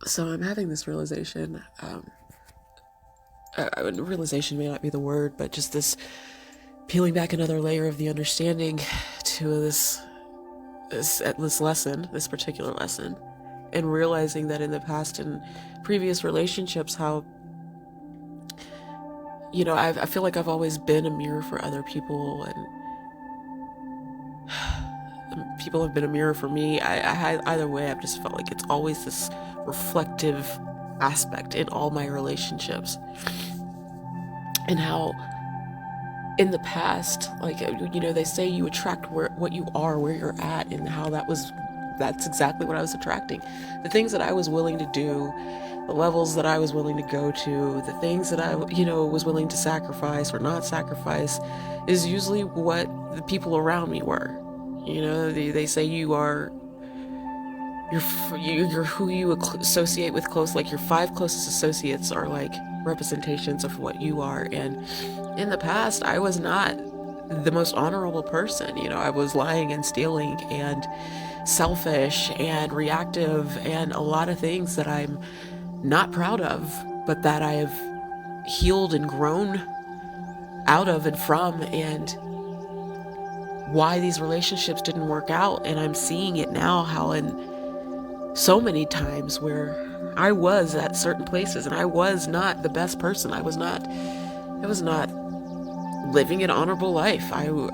So I'm having this realization. Realization may not be the word, but just this peeling back another layer of the understanding to this lesson, this particular lesson, and realizing that in the past and previous relationships, how I feel like I've always been a mirror for other people, and people have been a mirror for me. Either way, I've just felt like it's always this reflective aspect in all my relationships, and how in the past, like, they say you attract what you are, where you're at, and how that's exactly what I was attracting. The things that I was willing to do, the levels that I was willing to go to, the things that I, was willing to sacrifice or not sacrifice, is usually what the people around me were. They say you're who you associate with close. Like, your 5 closest associates are like representations of what you are. And in the past, I was not the most honorable person. I was lying and stealing and selfish and reactive and a lot of things that I'm not proud of, but that I have healed and grown out of and from, and why these relationships didn't work out. And I'm seeing it now, how in so many times where I was at certain places and I was not the best person. I was not living an honorable life. I was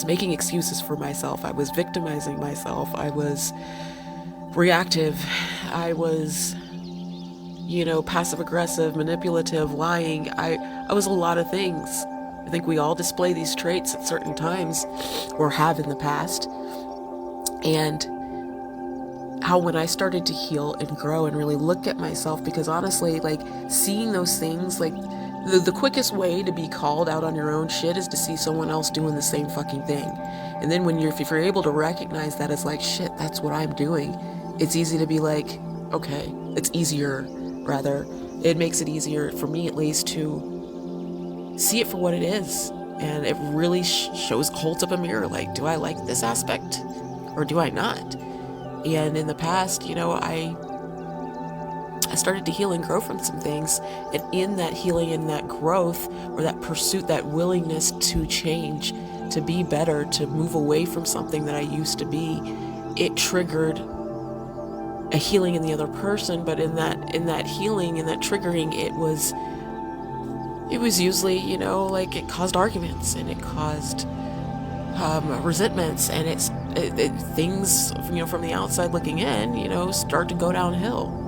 making excuses for myself. I was victimizing myself. I was reactive. I was, passive aggressive, manipulative, lying. I was a lot of things. I think we all display these traits at certain times, or have in the past. And how when I started to heal and grow and really look at myself, because honestly, like, seeing those things, like, the quickest way to be called out on your own shit is to see someone else doing the same fucking thing. And then if you're able to recognize that as like, shit, that's what I'm doing, it's easy to be like, okay, it's easier, rather. It makes it easier, for me at least, to see it for what it is. And it really holds up a mirror, like, do I like this aspect or do I not? And in the past, I started to heal and grow from some things. And in that healing and that growth, or that pursuit, that willingness to change, to be better, to move away from something that I used to be, it triggered a healing in the other person. But in that healing and that triggering, it was usually, like, it caused arguments, and it caused resentments, and things, from the outside looking in, start to go downhill.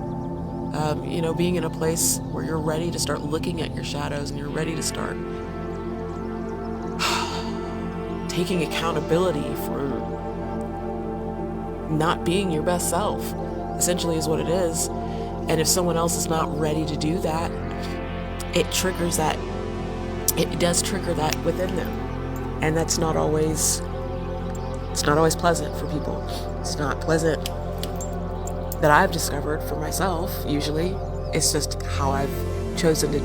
Being in a place where you're ready to start looking at your shadows, and you're ready to start taking accountability for not being your best self, essentially, is what it is. And if someone else is not ready to do that, it does trigger that within them. And that's not always pleasant for people. It's not pleasant, that I've discovered for myself. Usually it's just how I've chosen to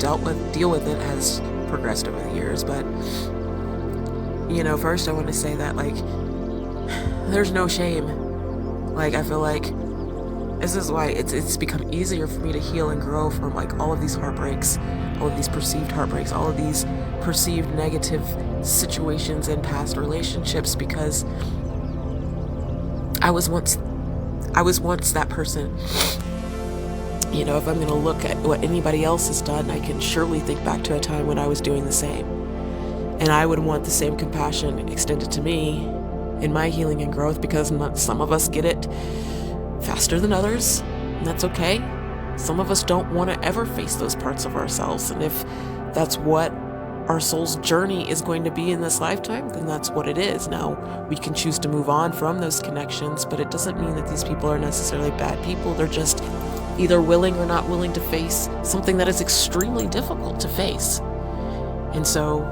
deal with it has progressed over the years. But first I want to say that, like, there's no shame. Like, I feel like this is why it's become easier for me to heal and grow from, like, all of these heartbreaks, all of these perceived heartbreaks, all of these perceived negative situations in past relationships, because I was once that person. If I'm going to look at what anybody else has done, I can surely think back to a time when I was doing the same. And I would want the same compassion extended to me in my healing and growth, because some of us get it faster than others, and that's okay. Some of us don't want to ever face those parts of ourselves, and if that's what our soul's journey is going to be in this lifetime, then that's what it is. Now, we can choose to move on from those connections, but it doesn't mean that these people are necessarily bad people. They're just either willing or not willing to face something that is extremely difficult to face. And so,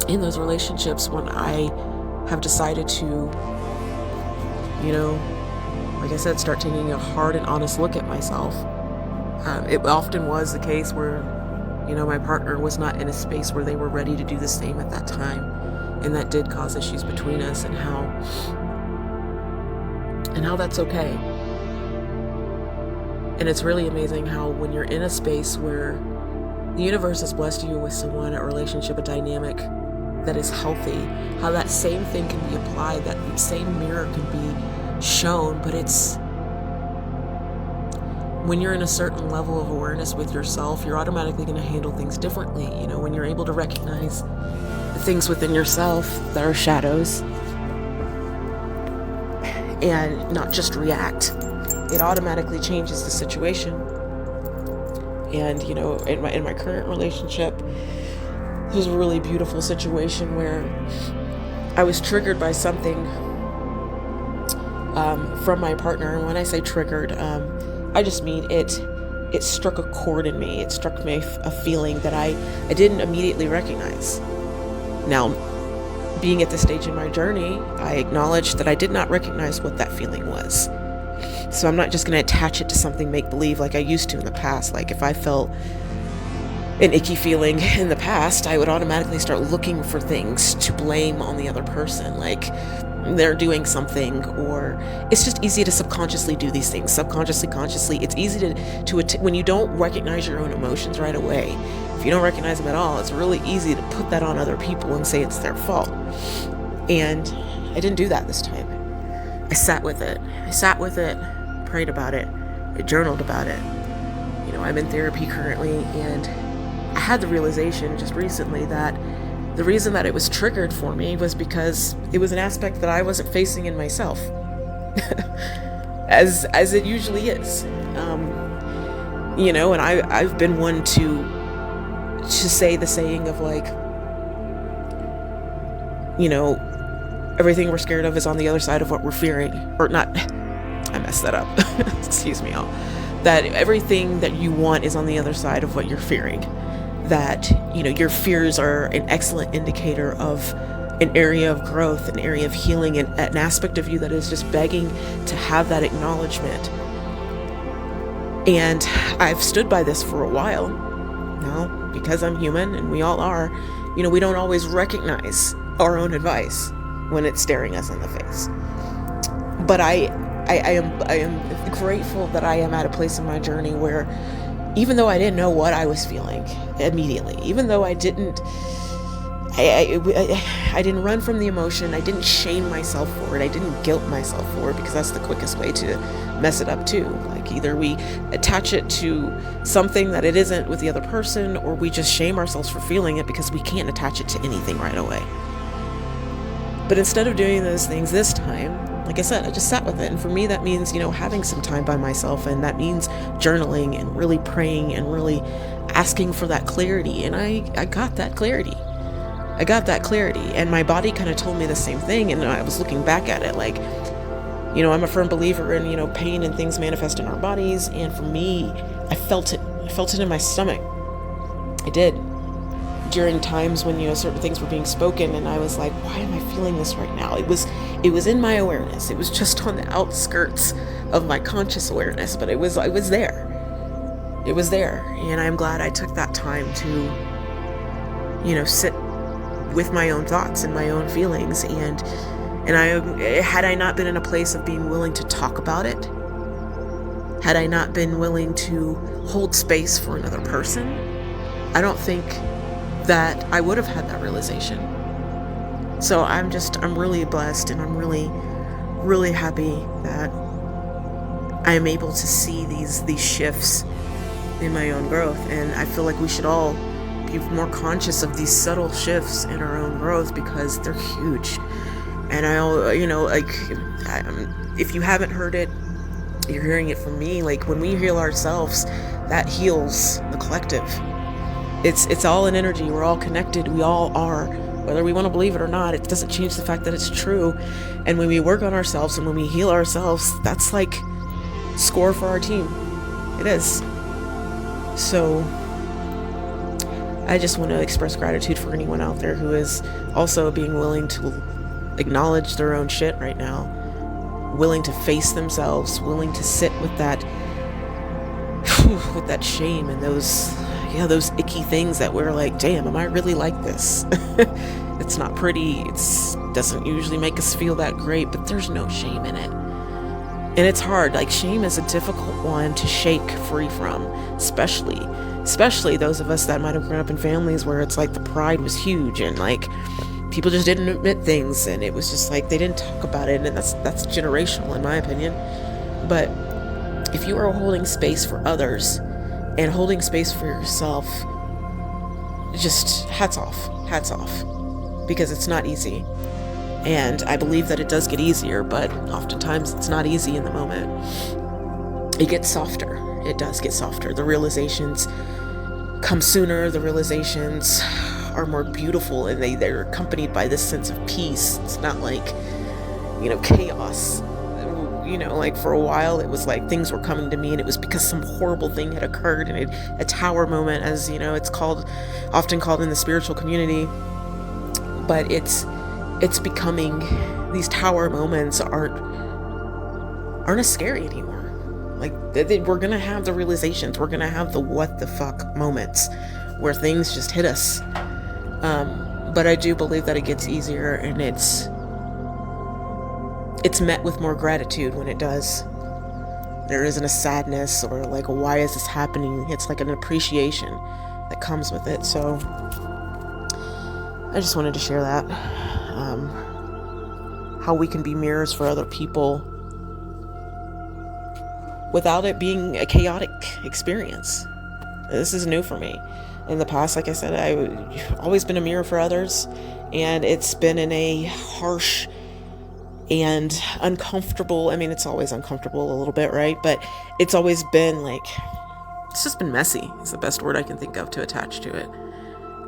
in those relationships, when I have decided to, like I said, start taking a hard and honest look at myself, it often was the case where my partner was not in a space where they were ready to do the same at that time. And that did cause issues between us, and how that's okay. And it's really amazing how when you're in a space where the universe has blessed you with someone, a relationship, a dynamic that is healthy, how that same thing can be applied, that same mirror can be shown, but it's when you're in a certain level of awareness with yourself, you're automatically going to handle things differently. You know, when you're able to recognize the things within yourself that are shadows and not just react, it automatically changes the situation. And, you know, in my current relationship, it was a really beautiful situation where I was triggered by something from my partner. And when I say triggered, I just mean it struck a chord in me. It struck me a feeling that I didn't immediately recognize. Now, being at this stage in my journey, I acknowledged that I did not recognize what that feeling was. So I'm not just going to attach it to something make-believe like I used to in the past. Like if I felt an icky feeling in the past, I would automatically start looking for things to blame on the other person. Like they're doing something, or it's just easy to subconsciously do these things. Subconsciously, consciously, it's easy to when you don't recognize your own emotions right away. If you don't recognize them at all, it's really easy to put that on other people and say it's their fault. And I didn't do that this time. I sat with it, prayed about it, I journaled about it. You know, I'm in therapy currently, and I had the realization just recently that the reason that it was triggered for me was because it was an aspect that I wasn't facing in myself, as it usually is. You know, and I've been one to say the saying of like, you know, everything we're scared of is on the other side of what we're fearing, or not. I messed that up. Excuse me, all. That everything that you want is on the other side of what you're fearing. That, you know, your fears are an excellent indicator of an area of growth, an area of healing, and an aspect of you that is just begging to have that acknowledgement. And I've stood by this for a while now, because I'm human and we all are. You know, we don't always recognize our own advice when it's staring us in the face. But I am grateful that I am at a place in my journey where, even though I didn't know what I was feeling immediately, even though I didn't run from the emotion, I didn't shame myself for it, I didn't guilt myself for it, because that's the quickest way to mess it up too. Like either we attach it to something that it isn't with the other person, or we just shame ourselves for feeling it because we can't attach it to anything right away. But instead of doing those things this time, like I said, I just sat with it. And for me, that means, you know, having some time by myself, and that means journaling and really praying and really asking for that clarity. And I got that clarity. And my body kind of told me the same thing. And I was looking back at it like, you know, I'm a firm believer in, you know, pain and things manifest in our bodies. And for me, I felt it in my stomach. I did. During times when, you know, certain things were being spoken, and I was like, why am I feeling this right now? It was in my awareness. It was just on the outskirts of my conscious awareness, but it was there. It was there. And I'm glad I took that time to, you know, sit with my own thoughts and my own feelings. And had I not been in a place of being willing to talk about it, had I not been willing to hold space for another person, I don't think that I would have had that realization. So I'm really blessed, and I'm really, really happy that I am able to see these shifts in my own growth. And I feel like we should all be more conscious of these subtle shifts in our own growth, because they're huge. And if you haven't heard it, you're hearing it from me. Like when we heal ourselves, that heals the collective. It's all an energy. We're all connected. We all are. Whether we want to believe it or not, it doesn't change the fact that it's true. And when we work on ourselves and when we heal ourselves, that's like score for our team. It is. So I just want to express gratitude for anyone out there who is also being willing to acknowledge their own shit right now, willing to face themselves, willing to sit with that shame and those icky things that we're like, damn, am I really like this? It's not pretty. It doesn't usually make us feel that great, but there's no shame in it. And it's hard. Like, shame is a difficult one to shake free from, especially those of us that might have grown up in families where it's like the pride was huge and like people just didn't admit things, and it was just like they didn't talk about it, and that's generational in my opinion. But if you are holding space for others and holding space for yourself, just hats off, because it's not easy. And I believe that it does get easier, but oftentimes it's not easy in the moment. It gets softer. It does get softer. The realizations come sooner. The realizations are more beautiful, and they're accompanied by this sense of peace. It's not like, chaos. Like for a while it was like things were coming to me and it was because some horrible thing had occurred, and a tower moment, as it's often called in the spiritual community. But it's becoming, these tower moments aren't as scary anymore. Like we're gonna have the realizations, we're gonna have the what the fuck moments where things just hit us. But I do believe that it gets easier, and it's met with more gratitude when it does. There isn't a sadness or like, why is this happening? It's like an appreciation that comes with it. So I just wanted to share that. How we can be mirrors for other people without it being a chaotic experience. This is new for me. In the past, like I said, I've always been a mirror for others, and it's been in a harsh and uncomfortable, it's always uncomfortable a little bit, right? But it's always been like, it's just been messy. It's the best word I can think of to attach to it.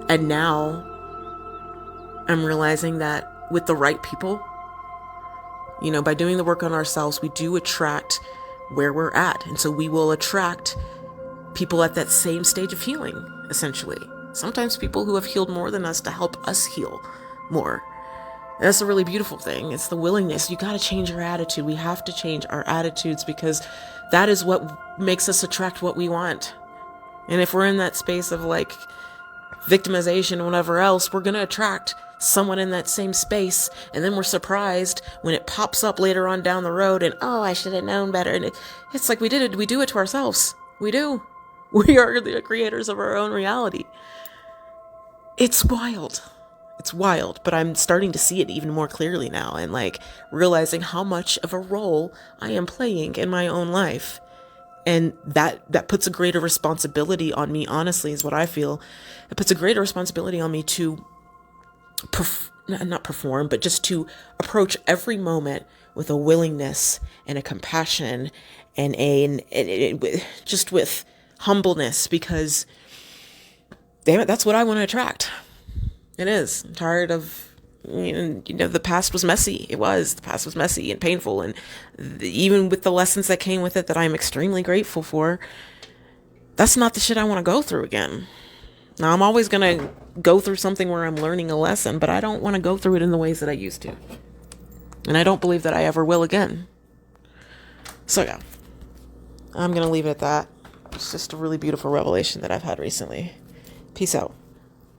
And now I'm realizing that with the right people, by doing the work on ourselves, we do attract where we're at. And so we will attract people at that same stage of healing, essentially. Sometimes people who have healed more than us to help us heal more. And that's a really beautiful thing. It's the willingness. You got to change your attitude. We have to change our attitudes, because that is what makes us attract what we want. And if we're in that space of like victimization and whatever else, we're going to attract someone in that same space, and then we're surprised when it pops up later on down the road, and I should have known better. And it's like we do it to ourselves. We do. We are the creators of our own reality. It's wild, but I'm starting to see it even more clearly now, and like realizing how much of a role I am playing in my own life. And that puts a greater responsibility on me, honestly, is what I feel. It puts a greater responsibility on me to not perform, but just to approach every moment with a willingness and a compassion and just with humbleness, because damn it, that's what I want to attract. It is. I'm tired of, the past was messy. The past was messy and painful, and even with the lessons that came with it that I'm extremely grateful for, that's not the shit I want to go through again. Now, I'm always going to go through something where I'm learning a lesson, but I don't want to go through it in the ways that I used to. And I don't believe that I ever will again. So yeah, I'm going to leave it at that. It's just a really beautiful revelation that I've had recently. Peace out.